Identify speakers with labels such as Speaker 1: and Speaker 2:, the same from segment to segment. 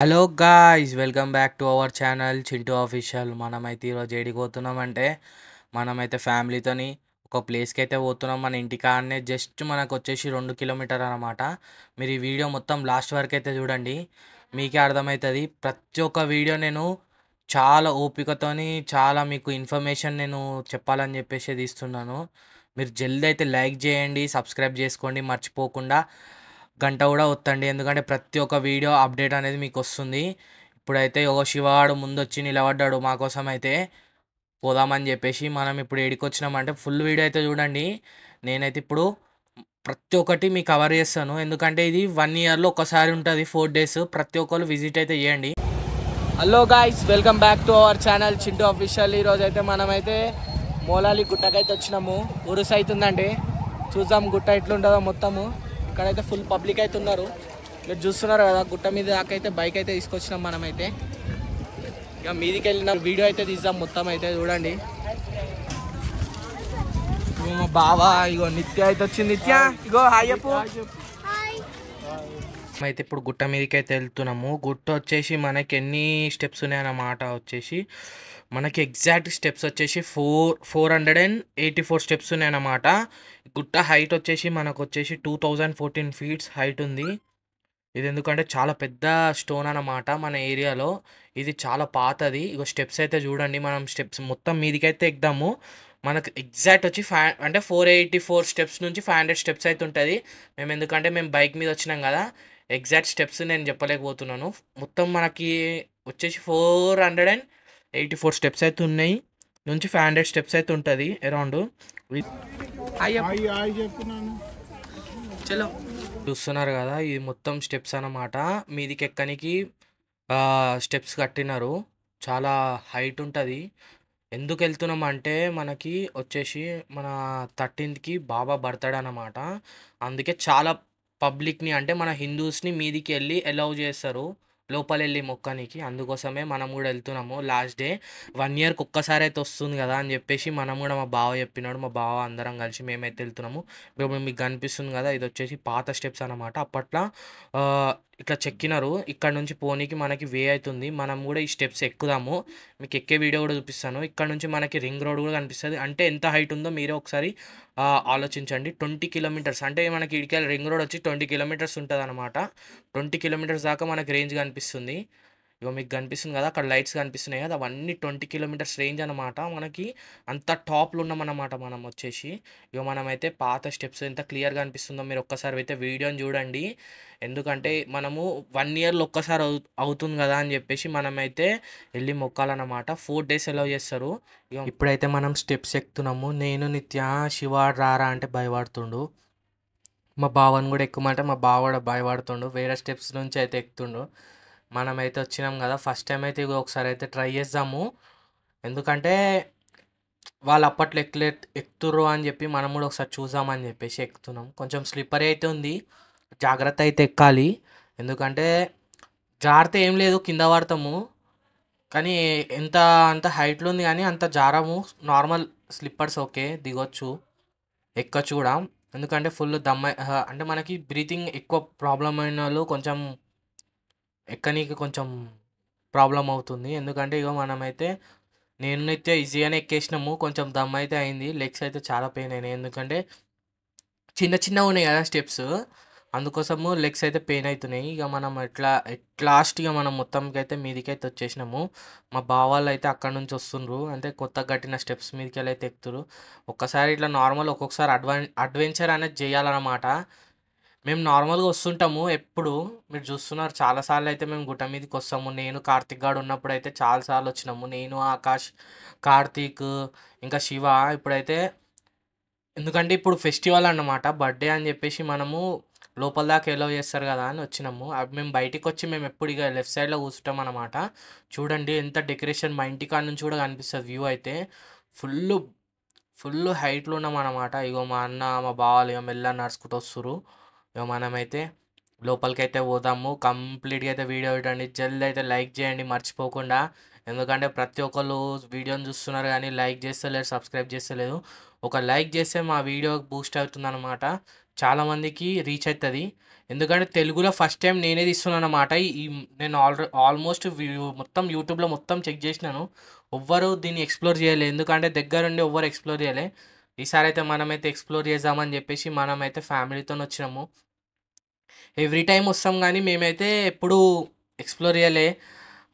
Speaker 1: Hello guys, welcome back to our channel Chintu official. మనమైతే ఈరోజు ఏడికి పోతున్నామంటే మనమైతే ఫ్యామిలీతోని ఒక ప్లేస్కి అయితే పోతున్నాం. మన ఇంటి కాడనే జస్ట్ మనకు వచ్చేసి 2 కిలోమీటర్ అనమాట. మీరు ఈ వీడియో మొత్తం లాస్ట్ వరకు అయితే చూడండి, మీకే అర్థమవుతుంది. ప్రతి ఒక్క వీడియో నేను చాలా ఓపికతోని చాలా మీకు ఇన్ఫర్మేషన్ నేను చెప్పాలని చెప్పేసి తీస్తున్నాను. మీరు జల్దీ అయితే లైక్ చేయండి, సబ్స్క్రైబ్ చేసుకోండి మర్చిపోకుండా. గంట కూడా వత్తండి, ఎందుకంటే ప్రతి ఒక్క వీడియో అప్డేట్ అనేది మీకు వస్తుంది. ఇప్పుడైతే ఒక శివాడు ముందు వచ్చి నిలబడ్డాడు మా కోసం అయితే పోదామని చెప్పేసి. మనం ఇప్పుడు ఏడికి వచ్చినామంటే ఫుల్ వీడియో అయితే చూడండి. నేనైతే ఇప్పుడు ప్రతి ఒక్కటి మీకు కవర్ చేస్తాను, ఎందుకంటే ఇది 1 ఇయర్లో ఒకసారి ఉంటుంది 4 days. ప్రతి ఒక్కరు విజిట్ అయితే చేయండి. Hello guys, welcome back to our channel Chintu official. ఈరోజు అయితే మనమైతే మోలాలి గుట్టకైతే వచ్చినాము. ఉరుసు అవుతుందండి, చూద్దాం గుట్ట ఎట్లుంటుందో మొత్తము. ఇక్కడైతే ఫుల్ పబ్లిక్ అయితే ఉన్నారు, మీరు చూస్తున్నారు కదా. గుట్ట మీద దాకైతే బైక్ అయితే తీసుకొచ్చినాం మనమైతే. ఇక మీదికి వెళ్ళిన వీడియో అయితే తీద్దాం మొత్తం అయితే చూడండి. ఇగో మా బావా, ఇగో నిత్య అయితే వచ్చింది. నిత్య ఇగో హాయ్ చెప్పు. అయితే ఇప్పుడు గుట్ట మీదకి అయితే వెళ్తున్నాము. గుట్ట వచ్చేసి మనకి ఎన్ని స్టెప్స్ ఉన్నాయన్నమాట. వచ్చేసి మనకి ఎగ్జాక్ట్ స్టెప్స్ వచ్చేసి 484 స్టెప్స్ ఉన్నాయన్నమాట. గుట్ట హైట్ వచ్చేసి మనకు వచ్చేసి 2014 feet హైట్ ఉంది. ఇది ఎందుకంటే చాలా పెద్ద స్టోన్ అన్నమాట మన ఏరియాలో. ఇది చాలా పాతది. ఇగో స్టెప్స్ అయితే చూడండి, మనం స్టెప్స్ మొత్తం మీదికైతే ఎక్కుదాము. మనకు ఎగ్జాక్ట్ వచ్చి అంటే 484 స్టెప్స్ నుంచి 500 స్టెప్స్ అయితే ఉంటుంది. ఎందుకంటే మేము బైక్ మీద వచ్చినాం కదా, ఎగ్జాక్ట్ స్టెప్స్ నేను చెప్పలేకపోతున్నాను. మొత్తం మనకి వచ్చేసి 484 స్టెప్స్ అయితే ఉన్నాయి, నుంచి 500 స్టెప్స్ అయితే ఉంటుంది అరౌండ్. చలో చూస్తున్నారు కదా, ఇది మొత్తం స్టెప్స్ అన్నమాట. మీదికి ఎక్కనికి స్టెప్స్ కట్టినారు, చాలా హైట్ ఉంటుంది. ఎందుకు వెళ్తున్నాం అంటే మనకి వచ్చేసి మన 13th బాబా బర్త్డే అన్నమాట. అందుకే చాలా పబ్లిక్ని అంటే మన హిందూస్ని మీదికి వెళ్ళి అలౌ చేస్తారు లోపల వెళ్ళి మొక్కనికి. అందుకోసమే మనం కూడా వెళ్తున్నాము. లాస్ట్ డే 1 yearకి ఒక్కసారి అయితే వస్తుంది కదా అని చెప్పేసి మనం కూడా, మా బావ చెప్పినాడు, మా బావ అందరం కలిసి మేమైతే వెళ్తున్నాము. ఇప్పుడు మీకు కనిపిస్తుంది కదా, ఇది వచ్చేసి పాత స్టెప్స్ అన్నమాట. అప్పట్లో ఇట్లా చెక్కినారు. ఇక్కడ నుంచి పోనీకి మనకి వే అవుతుంది. మనం కూడా ఈ స్టెప్స్ ఎక్కుదాము, మీకు ఎక్కే వీడియో కూడా చూపిస్తాను. ఇక్కడ నుంచి మనకి రింగ్ రోడ్ కూడా కనిపిస్తుంది. అంటే ఎంత హైట్ ఉందో మీరే ఒకసారి ఆలోచించండి. 20 kilometers అంటే మనకి ఇడికి రింగ్ రోడ్ వచ్చి 20 kilometers ఉంటుంది అనమాట. 20 kilometers దాకా మనకి రేంజ్ కనిపిస్తుంది. ఇగో మీకు కనిపిస్తుంది కదా, అక్కడ లైట్స్ కనిపిస్తున్నాయి కదా, అవన్నీ 20 kilometers రేంజ్ అనమాట. మనకి అంత టాప్లో ఉన్నామన్నమాట మనం వచ్చేసి. ఇక మనమైతే పాత స్టెప్స్ ఎంత క్లియర్గా అనిపిస్తుందో మీరు ఒక్కసారి అయితే వీడియోని చూడండి. ఎందుకంటే మనము 1 yearలో ఒక్కసారి అవుతుంది కదా అని చెప్పేసి మనమైతే వెళ్ళి మొక్కాలన్నమాట. 4 days అలౌ చేస్తారు. ఇక ఇప్పుడైతే మనం స్టెప్స్ ఎక్కుతున్నాము. నేను నిత్య శివాడు రారా అంటే భయపడుతుండు, మా బావని కూడా ఎక్కుమంటే మా బావ కూడా భయపడుతుండు. వేరే స్టెప్స్ నుంచి అయితే ఎక్కుతుండు. మనమైతే వచ్చినాం కదా, ఫస్ట్ టైం అయితే ఇగో ఒకసారి అయితే ట్రై చేద్దాము. ఎందుకంటే వాళ్ళు అప్పట్లో ఎక్కుతుర్రు అని చెప్పి మనం కూడా ఒకసారి చూద్దామని చెప్పేసి ఎక్కుతున్నాం. కొంచెం స్లిప్పరీ అయితే ఉంది, జాగ్రత్త అయితే ఎక్కాలి. ఎందుకంటే జారితే ఏం లేదు, కింద పడతాము. కానీ ఎంత అంత హైట్లో ఉంది కానీ అంత జారము. నార్మల్ స్లిప్పర్స్ ఓకే, దిగొచ్చు, ఎక్కచ్చు కూడా. ఎందుకంటే ఫుల్ అంటే మనకి బ్రీతింగ్ ఎక్కువ ప్రాబ్లం అయిన వాళ్ళు కొంచెం ఎక్కనీకి కొంచెం ప్రాబ్లం అవుతుంది. ఎందుకంటే ఇగో మనమైతే నేనైతే ఈజీగానే ఎక్కేసినాము. కొంచెం దమ్ అయితే అయింది, లెగ్స్ అయితే చాలా పెయిన్ అయినాయి. ఎందుకంటే చిన్న చిన్నగా ఉన్నాయి కదా స్టెప్స్, అందుకోసము లెగ్స్ అయితే పెయిన్ అవుతున్నాయి. ఇక మనం లాస్ట్గా మనం మొత్తంకి అయితే మీదికైతే వచ్చేసినాము. మా బావాళ్ళు అయితే అక్కడ నుంచి వస్తుండ్రు, అంటే కొత్తగా కట్టిన స్టెప్స్ మీదకి వెళ్ళి అయితే ఎక్కుతారు. ఒక్కసారి ఇట్లా నార్మల్, ఒక్కొక్కసారి అడ్వెంచర్ అనేది చేయాలన్నమాట. మేము నార్మల్గా వస్తుంటాము ఎప్పుడు, మీరు చూస్తున్నారు చాలాసార్లు అయితే మేము గుట్ట మీదకి వస్తాము. నేను కార్తిక్ గాడు ఉన్నప్పుడు అయితే చాలాసార్లు వచ్చినాము. నేను ఆకాష్, కార్తీక్, ఇంకా శివ. ఇప్పుడైతే ఎందుకంటే ఇప్పుడు ఫెస్టివల్ అన్నమాట, బర్త్డే అని చెప్పేసి మనము లోపల దాకా ఎలో చేస్తారు కదా అని వచ్చినాము. అవి మేము బయటికి వచ్చి మేము ఎప్పుడు ఇక లెఫ్ట్ సైడ్లో కూర్చుంటాం అనమాట. చూడండి ఎంత డెకరేషన్ మా ఇంటికాడ నుంచి కూడా కనిపిస్తుంది వ్యూ అయితే. ఫుల్ ఫుల్ హైట్లో ఉన్నాం అనమాట. ఇగో మా అన్న మా బావాలు ఇక మెల్ల నడుచుకుంటూ వస్తురు. ఇక మనమైతే లోపలికి అయితే పోదాము. కంప్లీట్గా అయితే వీడియో చూడండి, జల్దీ అయితే లైక్ చేయండి మర్చిపోకుండా. ఎందుకంటే ప్రతి ఒక్కళ్ళు వీడియోని చూస్తున్నారు కానీ లైక్ చేస్తలేరు, సబ్స్క్రైబ్ చేస్తలేదు. ఒక లైక్ చేస్తే మా వీడియో బూస్ట్ అవుతుందన్నమాట, చాలామందికి రీచ్ అవుతుంది. ఎందుకంటే తెలుగులో ఫస్ట్ టైం నేనే తీస్తున్నాను అన్నమాట. నేను ఆల్మోస్ట్ మొత్తం యూట్యూబ్లో మొత్తం చెక్ చేసినాను, ఎవ్వరు దీన్ని ఎక్స్ప్లోర్ చేయలేదు. ఎందుకంటే దగ్గరుండి ఎవ్వరు ఎక్స్ప్లోర్ చేయలే. ఈసారి అయితే మనమైతే ఎక్స్ప్లోర్ చేద్దామని చెప్పేసి మనమైతే ఫ్యామిలీతో వచ్చినాము. ఎవ్రీ టైం వస్తాం కానీ మేమైతే ఎప్పుడు ఎక్స్ప్లోర్ చేయలే,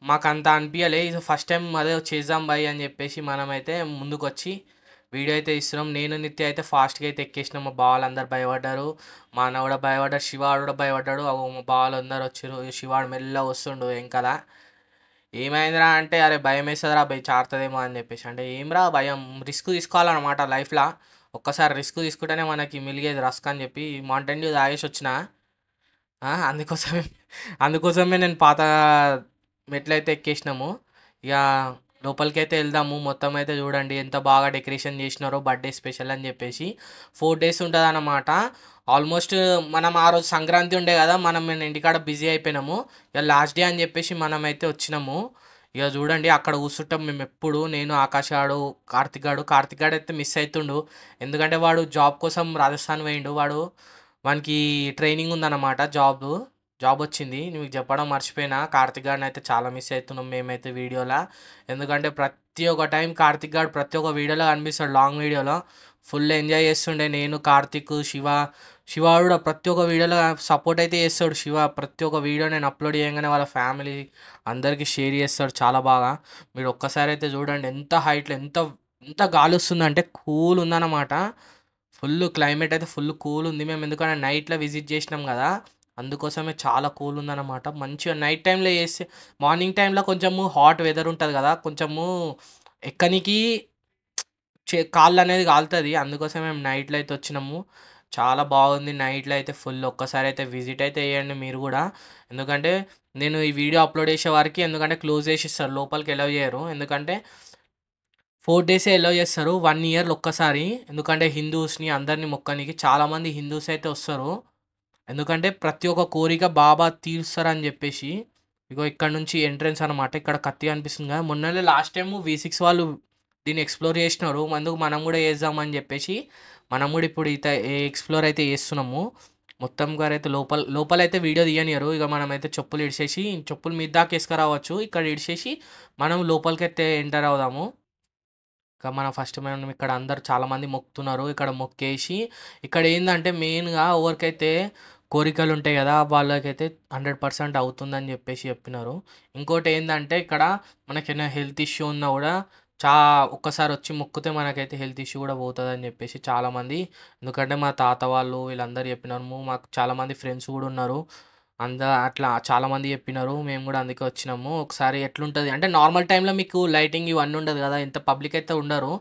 Speaker 1: మాకు అంత అనిపించలే. ఇది ఫస్ట్ టైం అదే చేద్దాం బాయ్ అని చెప్పేసి మనమైతే ముందుకు వచ్చి వీడియో అయితే ఇస్తున్నాం. నేను నిత్య అయితే ఫాస్ట్గా అయితే ఎక్కేసినాం. మా బావాలు అందరు భయపడ్డారు, మా అన్న కూడా భయపడ్డాడు, శివాడు కూడా భయపడ్డాడు. మా బావాలు అందరు వచ్చారు. శివాడు మెల్ల వస్తుండు వెంకల. ఏమైందిరా అంటే, అరే భయం వేస్తుందిరా భయ్, చారుతుందేమో అని చెప్పేసి. అంటే ఏమ్రా భయం, రిస్క్ తీసుకోవాలన్నమాట లైఫ్లో. ఒక్కసారి రిస్క్ తీసుకుంటేనే మనకి మిలిగేది రస్క్ అని చెప్పి మౌంటైన్ డ్యూ తాగేసి వచ్చిన. అందుకోసమే అందుకోసమే నేను పాత మెట్లయితే ఎక్కేసినాము. ఇక లోపలికైతే వెళ్దాము. మొత్తం అయితే చూడండి ఎంత బాగా డెకరేషన్ చేసినారో, బర్త్డే స్పెషల్ అని చెప్పేసి. 4 days ఉంటుంది అన్నమాట. ఆల్మోస్ట్ మనం ఆ రోజు సంక్రాంతి ఉండే కదా, మనం ఇంటికాడ బిజీ అయిపోయినాము. ఇక లాస్ట్ డే అని చెప్పేసి మనమైతే వచ్చినాము. ఇక చూడండి అక్కడ కూర్చుంటాం మేము ఎప్పుడు, నేను, ఆకాష్ గాడు, కార్తిక్ గాడు అయితే మిస్ అవుతుండు. ఎందుకంటే వాడు జాబ్ కోసం రాజస్థాన్ పోయిండు. వానికి ట్రైనింగ్ ఉందన్నమాట, జాబ్ వచ్చింది. మీకు చెప్పడం మర్చిపోయినా, కార్తిక్ గాడిని అయితే చాలా మిస్ అవుతున్నాం మేమైతే వీడియోలో. ఎందుకంటే ప్రతి ఒక్క టైం కార్తిక్ గాడు ప్రతి ఒక్క వీడియోలో కనిపిస్తాడు, లాంగ్ వీడియోలో ఫుల్ ఎంజాయ్ చేస్తుండే. నేను, కార్తిక్, శివ కూడా ప్రతి ఒక్క వీడియోలో సపోర్ట్ అయితే చేస్తాడు. శివ ప్రతి ఒక్క వీడియో నేను అప్లోడ్ చేయగానే వాళ్ళ ఫ్యామిలీ అందరికీ షేర్ చేస్తాడు చాలా బాగా. మీరు ఒక్కసారి అయితే చూడండి ఎంత హైట్లో ఎంత గాలి వస్తుందంటే, కూల్ ఉందన్నమాట. ఫుల్ క్లైమేట్ అయితే ఫుల్ కూల్ ఉంది. మేము ఎందుకంటే నైట్లో విజిట్ చేసినాం కదా, అందుకోసమే చాలా కూల్ ఉందన్నమాట. మంచిగా నైట్ టైంలో చేస్తే, మార్నింగ్ టైంలో కొంచెము హాట్ వెదర్ ఉంటుంది కదా, కొంచెము ఎక్కనికి కాళ్ళు అనేది కాలుతుంది. అందుకోసం మేము నైట్లో అయితే వచ్చినాము. చాలా బాగుంది నైట్లో అయితే ఫుల్. ఒక్కసారి అయితే విజిట్ అయితే చేయండి మీరు కూడా. ఎందుకంటే నేను ఈ వీడియో అప్లోడ్ చేసే వారికి, ఎందుకంటే క్లోజ్ చేసి ఇస్తారు, లోపలికి ఎలవ్ చేయరు. ఎందుకంటే 4 days ఎలవ్ చేస్తారు, 1 year ఒక్కసారి. ఎందుకంటే హిందూస్ని అందరినీ మొక్కనికి చాలామంది హిందూస్ అయితే వస్తారు. ఎందుకంటే ప్రతి ఒక్క కోరిక బాబా తీరుస్తారని చెప్పేసి. ఇగో ఇక్కడ నుంచి ఎంట్రన్స్ అనమాట. ఇక్కడ కత్తి అనిపిస్తుంది కదా, మొన్ననే లాస్ట్ టైం V6 వాళ్ళు దీన్ని ఎక్స్ప్లోర్ చేసినారు. అందుకు మనం కూడా చేద్దామని చెప్పేసి మనం కూడా ఇప్పుడు ఎక్స్ప్లోర్ అయితే చేస్తున్నాము. మొత్తం గారు అయితే లోపలైతే వీడియో తీయనియరు. ఇక మనమైతే చెప్పులు మీద దాకా వేసుకురావచ్చు. ఇక్కడ ఇడిచేసి మనం లోపలికైతే ఎంటర్ అవుదాము. ఇక మనం ఫస్ట్ మనం ఇక్కడ అందరు చాలామంది మొక్కుతున్నారు. ఇక్కడ మొక్కేసి, ఇక్కడ ఏంటంటే మెయిన్గా ఎవరికైతే కోరికలు ఉంటాయి కదా, వాళ్ళకైతే 100% అవుతుందని చెప్పేసి చెప్పినారు. ఇంకోటి ఏంటంటే, ఇక్కడ మనకైనా హెల్త్ ఇష్యూ ఉన్నా కూడా ఒక్కసారి వచ్చి మొక్కితే మనకైతే హెల్త్ ఇష్యూ కూడా పోతుందని చెప్పేసి చాలామంది. ఎందుకంటే మా తాత వాళ్ళు వీళ్ళందరూ చెప్పినారు, మాకు చాలామంది ఫ్రెండ్స్ కూడా ఉన్నారు, అట్లా చాలామంది చెప్పినారు. మేము కూడా అందుకే వచ్చినాము. ఒకసారి ఎట్లుంటుంది అంటే, నార్మల్ టైంలో మీకు లైటింగ్ ఇవన్నీ ఉండదు కదా, ఇంత పబ్లిక్ అయితే ఉండరు.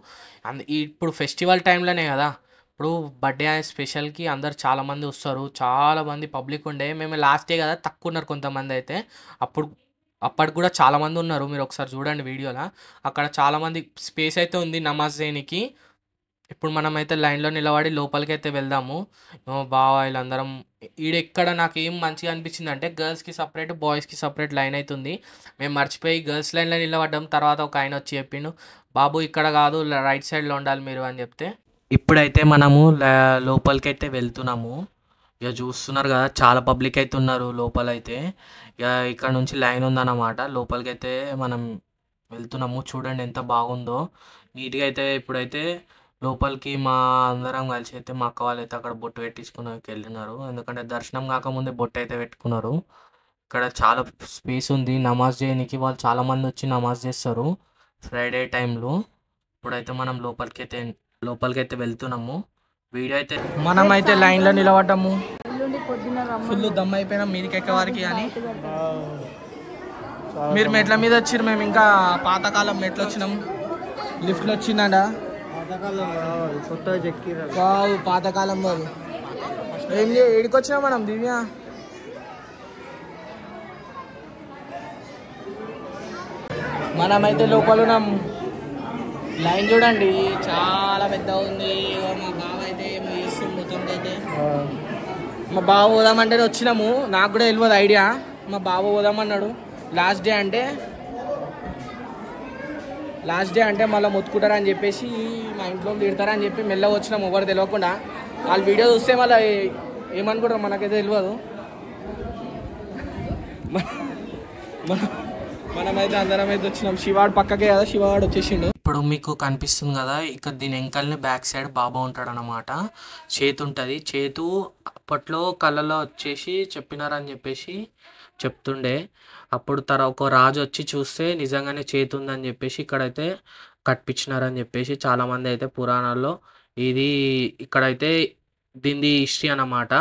Speaker 1: ఇప్పుడు ఫెస్టివల్ టైంలోనే కదా, ఇప్పుడు బర్త్డే స్పెషల్కి అందరు చాలామంది వస్తారు, చాలామంది పబ్లిక్ ఉండే. మేము లాస్ట్ డే కదా, తక్కువ ఉన్నారు కొంతమంది అయితే. అప్పటికి కూడా చాలామంది ఉన్నారు. మీరు ఒకసారి చూడండి వీడియోలో, అక్కడ చాలామంది స్పేస్ అయితే ఉంది నమాజ్ చేయనికి. ఇప్పుడు మనమైతే లైన్లో నిలబడి లోపలికి అయితే వెళ్దాము. బావా వీళ్ళందరం ఈడెక్కడ నాకు ఏం మంచిగా అనిపించింది అంటే, గర్ల్స్కి సపరేట్, బాయ్స్కి సపరేట్ లైన్ అవుతుంది. మేము మర్చిపోయి గర్ల్స్ లైన్లో నిలబడ్డాం. తర్వాత ఒక ఆయన వచ్చి చెప్పిండు, బాబు ఇక్కడ కాదు, రైట్ సైడ్లో ఉండాలి మీరు అని చెప్తే. ఇప్పుడైతే మనము లోపలికి అయితే వెళ్తున్నాము. ఇక చూస్తున్నారు కదా, చాలా పబ్లిక్ అయితే ఉన్నారు లోపలైతే. ఇక ఇక్కడ నుంచి లైన్ ఉందన్నమాట. లోపలికి అయితే మనం వెళ్తున్నాము. చూడండి ఎంత బాగుందో నీట్గా అయితే. ఇప్పుడైతే లోపలికి మా అందరం కలిసి అయితే, మా అక్క వాళ్ళు అయితే అక్కడ బొట్టు పెట్టించుకుని వెళ్ళినారు. ఎందుకంటే దర్శనం కాకముందే బొట్టు అయితే పెట్టుకున్నారు. ఇక్కడ చాలా స్పేస్ ఉంది నమాజ్ చేయడానికి. వాళ్ళు చాలామంది వచ్చి నమాజ్ చేస్తారు ఫ్రైడే టైంలో. ఇప్పుడైతే మనం లోపలికైతే వెళ్తున్నాము. వీడియో అయితే మనమైతే లైన్లో నిలబడ్డాము. ఫుల్ దమ్ అయిపోయినాం మీదికి ఎక్కేవారికి. అని మీరు మెట్ల మీద వచ్చారు, మేము ఇంకా పాతకాలం మెట్లు వచ్చినాము. లిఫ్ట్లో వచ్చిందంట, పాతకాలం వాళ్ళు. ఏం ఏడికి వచ్చినా మనం దివ్య, మనమైతే లోపల ఉన్నాం. లైన్ చూడండి చాలా పెద్ద ఉంది. మా బావ అయితే ఏమో చేస్తుంది మొత్తం అయితే. మా బావ పోదామంటే వచ్చినాము, నాకు కూడా తెలియదు ఐడియా. మా బావ పోదామన్నాడు లాస్ట్ డే అంటే.
Speaker 2: లాస్ట్ డే అంటే మళ్ళీ మొత్తుకుంటారని చెప్పేసి మా ఇంట్లో తిడతారని చెప్పి మెల్ల వచ్చినాం, ఎవరు తెలియకుండా. వాళ్ళు వీడియో చూస్తే మళ్ళీ ఏమనుకుంటారు మనకైతే తెలియదు. మనమైతే అందరం అయితే వచ్చినాం. శివాడు పక్కకే కదా, శివాడు వచ్చేసిండు.
Speaker 1: ఇప్పుడు మీకు కనిపిస్తుంది కదా, ఇక్కడ దీని వెంకల్ని బ్యాక్ సైడ్ బాబా ఉంటాడు అన్నమాట. చేతు ఉంటుంది. చేతు అప్పట్లో కళ్ళలో వచ్చేసి చెప్పినారని చెప్పేసి చెప్తుండే. అప్పుడు ఒక రాజు వచ్చి చూస్తే నిజంగానే చేతు ఉందని చెప్పేసి ఇక్కడైతే కట్టించినారని చెప్పేసి చాలామంది అయితే పురాణాల్లో ఇది ఇక్కడైతే దీని హిస్టరీ అన్నమాట.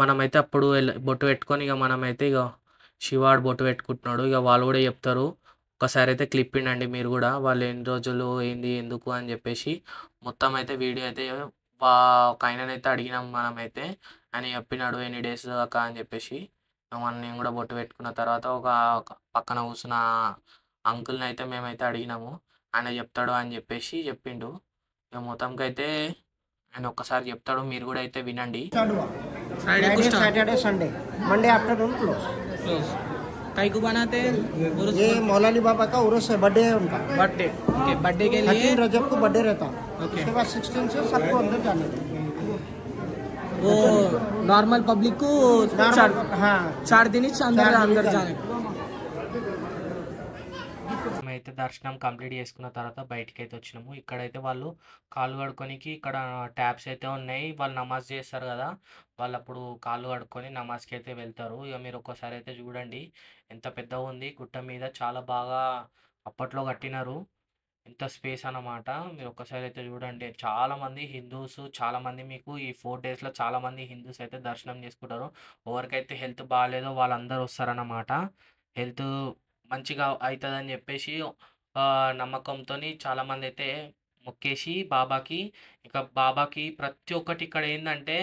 Speaker 1: మనమైతే అప్పుడు బొట్టు పెట్టుకొని ఇక మనమైతే ఇక శివాడు బొట్టు పెట్టుకుంటున్నాడు. ఇక వాళ్ళు కూడా చెప్తారు. ఒకసారి అయితే క్లిప్ వినండి మీరు కూడా, వాళ్ళు ఎన్ని రోజులు ఏంది ఎందుకు అని చెప్పేసి మొత్తం అయితే వీడియో అయితే ఒక ఆయననైతే అడిగినాం మనమైతే. ఆయన చెప్పినాడు ఎన్ని డేస్ దాకా అని చెప్పేసి. మనం నేను కూడా బొట్టు పెట్టుకున్న తర్వాత ఒక పక్కన కూర్చున్న అంకుల్ని అయితే మేమైతే అడిగినాము. ఆయన చెప్తాడు అని చెప్పేసి చెప్పిండు. ఇక మొత్తంకి అయితే ఆయన ఒక్కసారి చెప్తాడు, మీరు కూడా అయితే వినండి.
Speaker 2: Saturday Sunday Monday afternoon close. कई को बनाते हैं? ये मौलाली बाबा का उर्स है, बर्थडे है उनका. Birthday okay. बर्थडे के लिए 13 रजब को बर्थडे रहता है. उसके बाद 16 से सबको अंदर जाने दें. वो नॉर्मल पब्लिक को 4 दिन अंदर जाने.
Speaker 1: అయితే దర్శనం కంప్లీట్ చేసుకున్న తర్వాత బయటికి అయితే వచ్చినాము. ఇక్కడైతే వాళ్ళు కాళ్ళు కడుక్కోనికి ఇక్కడ ట్యాప్స్ అయితే ఉన్నాయి. వాళ్ళు నమాజ్ చేస్తారు కదా, వాళ్ళు అప్పుడు కాళ్ళు కడుక్కొని నమాజ్కి అయితే వెళ్తారు. ఇక మీరు ఒక్కసారి అయితే చూడండి ఎంత పెద్దగా ఉంది. గుట్ట మీద చాలా బాగా అప్పట్లో కట్టినారు. ఎంత స్పేస్ అన్నమాట. మీరు ఒక్కసారి అయితే చూడండి. చాలామంది హిందూస్, చాలామంది మీకు ఈ 4 డేస్లో చాలామంది హిందూస్ అయితే దర్శనం చేసుకుంటారు. ఎవరికైతే హెల్త్ బాగాలేదో వాళ్ళందరూ వస్తారన్నమాట. హెల్త్ మంచిగా అవుతుందని చెప్పేసి నమ్మకంతో చాలామంది అయితే మొక్కేసి బాబాకి. ఇక బాబాకి ప్రతి ఒక్కటి ఇక్కడ ఏంటంటే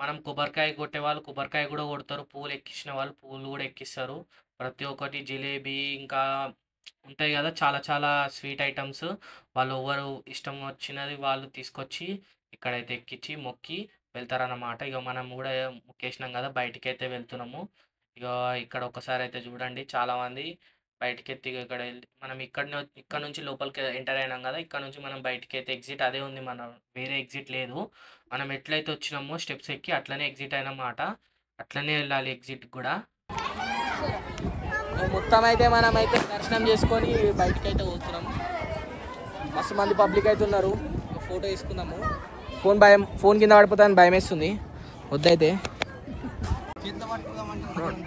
Speaker 1: మనం కొబ్బరికాయ కొట్టే వాళ్ళు కొబ్బరికాయ కూడా కొడతారు, పూలు ఎక్కించిన వాళ్ళు పూలు కూడా ఎక్కిస్తారు. ప్రతి ఒక్కటి జిలేబీ ఇంకా ఉంటాయి కదా, చాలా చాలా స్వీట్ ఐటమ్స్ వాళ్ళు ఎవరు ఇష్టం వచ్చినది వాళ్ళు తీసుకొచ్చి ఇక్కడైతే ఎక్కించి మొక్కి వెళ్తారన్నమాట. ఇక మనం కూడా మొక్కేసినాం కదా, బయటికి అయితే వెళ్తున్నాము. ఇక ఇక్కడ ఒకసారి అయితే చూడండి, చాలామంది బయటికి ఎత్తి ఇక్కడ మనం ఇక్కడ నుంచి లోపలికి ఎంటర్ అయినాం కదా, ఇక్కడ నుంచి మనం బయటికి అయితే ఎగ్జిట్ అదే ఉంది, మనం వేరే ఎగ్జిట్ లేదు. మనం ఎట్లయితే వచ్చినామో స్టెప్స్ ఎక్కి అట్లనే ఎగ్జిట్ అయినమాట, అట్లనే వెళ్ళాలి ఎగ్జిట్ కూడా.
Speaker 2: మొత్తం అయితే మనం అయితే దర్శనం చేసుకొని బయటికి అయితే పోతున్నాము. మస్తు మంది పబ్లిక్ అయితే ఉన్నారు. ఫోటో తీసుకుందాము. ఫోన్ కింద పడిపోతాయని భయం వేస్తుంది. వద్దయితే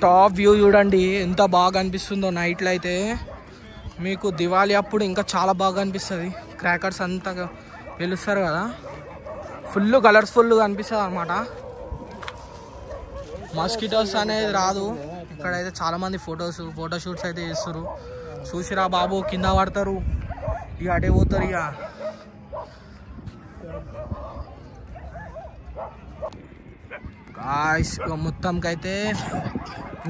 Speaker 2: టాప్ వ్యూ చూడండి ఎంత బాగా అనిపిస్తుందో. నైట్లో అయితే మీకు దివాళీ అప్పుడు ఇంకా చాలా బాగా అనిపిస్తుంది. క్రాకర్స్ అంతా వెలుస్తారు కదా, ఫుల్ కలర్ఫుల్గా అనిపిస్తుంది అన్నమాట. మస్కిటోస్ అనేది రాదు. ఇక్కడైతే చాలామంది ఫోటోషూట్స్ అయితే చేస్తారు. చూసిరా బాబు, కింద పడతారు ఇక అటే పోతారు. ఇక మొత్తంకైతే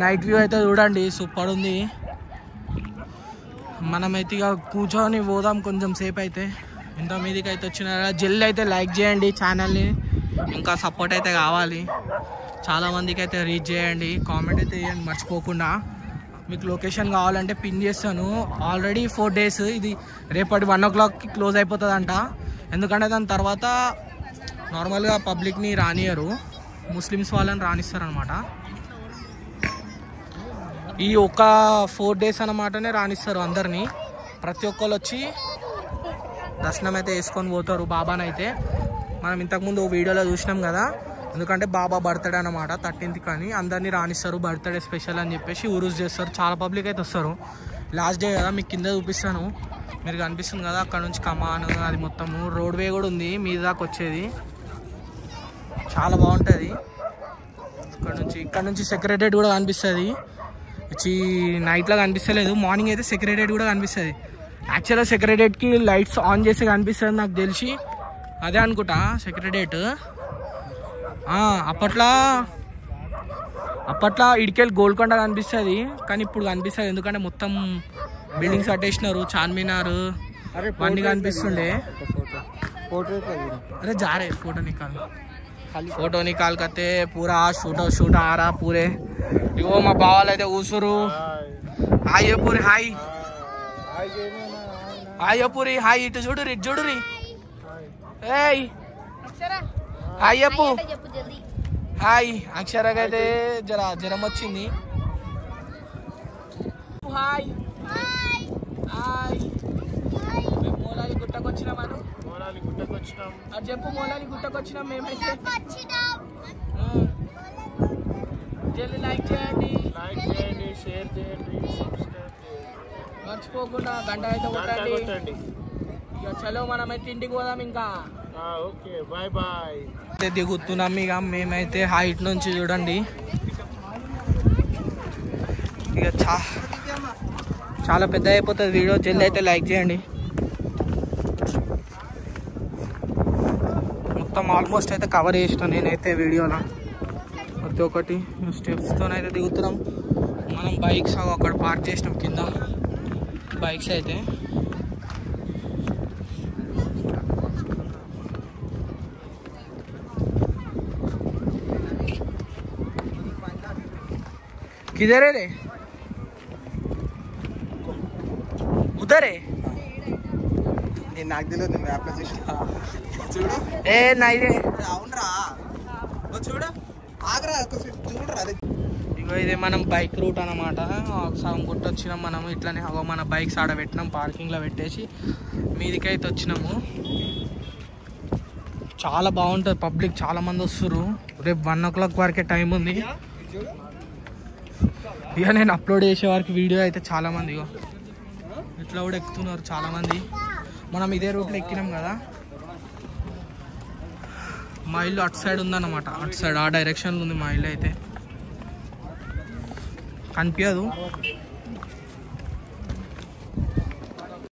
Speaker 2: నైట్ వ్యూ అయితే చూడండి, సూపర్ ఉంది. మనమైతే ఇక కూర్చొని పోదాం కొంచెం సేపు అయితే. ఇంత మీదకి అయితే వచ్చిన జల్దీ అయితే లైక్ చేయండి ఛానల్ని, ఇంకా సపోర్ట్ అయితే కావాలి. చాలామందికి అయితే రీచ్ చేయండి, కామెంట్ అయితే చేయండి మర్చిపోకుండా. మీకు లొకేషన్ కావాలంటే పిన్ చేస్తాను. ఆల్రెడీ 4 days, ఇది రేపటి 1 o'clockకి క్లోజ్ అయిపోతుందంట. ఎందుకంటే దాని తర్వాత నార్మల్గా పబ్లిక్ని రానియరు, ముస్లిమ్స్ వాళ్ళని రానిస్తారనమాట. ఈ ఒక 4 days అన్నమాటనే రానిస్తారు అందరినీ. ప్రతి ఒక్కరు వచ్చి దర్శనం అయితే వేసుకొని పోతారు బాబాని అయితే. మనం ఇంతకుముందు వీడియోలో చూసినాం కదా, ఎందుకంటే బాబా బర్త్డే అనమాట 13th కానీ అందరినీ రానిస్తారు. బర్త్డే స్పెషల్ అని చెప్పేసి ఊరూస్ చేస్తారు. చాలా పబ్లిక్ అయితే వస్తారు. లాస్ట్ డే కదా, మీకు కింద చూపిస్తాను, మీరు కనిపిస్తుంది కదా, అక్కడ నుంచి కమాన్ అది మొత్తము రోడ్ వే కూడా ఉంది మీద దాకా వచ్చేది. చాలా బాగుంటుంది. ఇక్కడ నుంచి సెక్రటరేట్ కూడా కనిపిస్తుంది. నైట్లో కనిపిస్తలేదు, మార్నింగ్ అయితే సెక్రటరేట్ కూడా కనిపిస్తుంది. యాక్చువల్గా సెక్రటరేట్కి లైట్స్ ఆన్ చేసి కనిపిస్తుంది నాకు తెలిసి, అదే అనుకుంటా సెక్రటరేట్. అప్పట్లో ఇడికెళ్ళి గోల్కొండ కనిపిస్తుంది, కానీ ఇప్పుడు కనిపిస్తుంది ఎందుకంటే మొత్తం బిల్డింగ్స్ కట్టేసినారు. చార్మినార్ అన్నీ కనిపిస్తుండే. अरे जा रहे फोटो निकाल करते पूरा शूट आ रहा पूरे. इगो మా బావాలు అయితే ఊసురు. హాయ్ పూరి హాయ్. హాయ్ చెప్పురి హాయ్ ఇటు చూడురి ఇటు చూడురి ఏయ్ హాయ్ చెప్పు హాయ్ అక్షరకైతే జ్వరం వచ్చింది హాయ్ హాయ్ మేము మోలాలి గుట్టకు వచ్చినాం అది చెప్పు మోలాలి గుట్టకు వచ్చినాం మేమైతే జల్లి లైక్ చేయండి
Speaker 3: షేర్ చేయండి సబ్స్క్రైబ్
Speaker 2: మర్చిపోకుండా గంట అయితే కొట్టండి ఇక చలో మనమైతే ఇంటికి పోదాం ఇంకా
Speaker 3: ఓకే బాయ్ బాయ్
Speaker 2: దిగుతున్నాం ఇక మేమైతే హైట్ నుంచి చూడండి ఇక చాలా పెద్ద అయిపోతుంది వీడియో జల్ది అయితే లైక్ చేయండి మొత్తం ఆల్మోస్ట్ అయితే కవర్ చేసిన నేనైతే వీడియోలో ప్రతి ఒక్కటి స్టెప్స్తోనైతే దిగుతున్నాం మనం బైక్స్ అక్కడ పార్క్ చేసినాం కింద బైక్స్ అయితే किधर है रे उधर है
Speaker 3: నాకు తెలియదు మ్యాప్ లో చూడు
Speaker 2: ఏ నై రే
Speaker 3: అవునరా చూడు ఆగరా చూడరా
Speaker 2: ఇగో ఇది మనం బైక్ రూట్ అన్నమాట సగం గుట్టొచ్చినాం మనం ఇట్లనే మన బైక్స్ ఆడ పెట్టినాం పార్కింగ్లో పెట్టేసి మీదికైతే వచ్చినాము చాలా బాగుంటుంది పబ్లిక్ చాలా మంది వస్తారు రేపు 1 o'clock వరకే టైం ఉంది ఇక నేను అప్లోడ్ చేసే వరకు వీడియో అయితే చాలా మంది ఇగో ఇట్లా కూడా ఎక్కుతున్నారు చాలా మంది మనం ఇదే రూట్లో ఎక్కినాం కదా మా ఇల్లు అటు సైడ్ ఉందన్నమాట అటు సైడ్ ఆ డైరెక్షన్లో ఉంది మా ఇల్లు అయితే కనిపించదు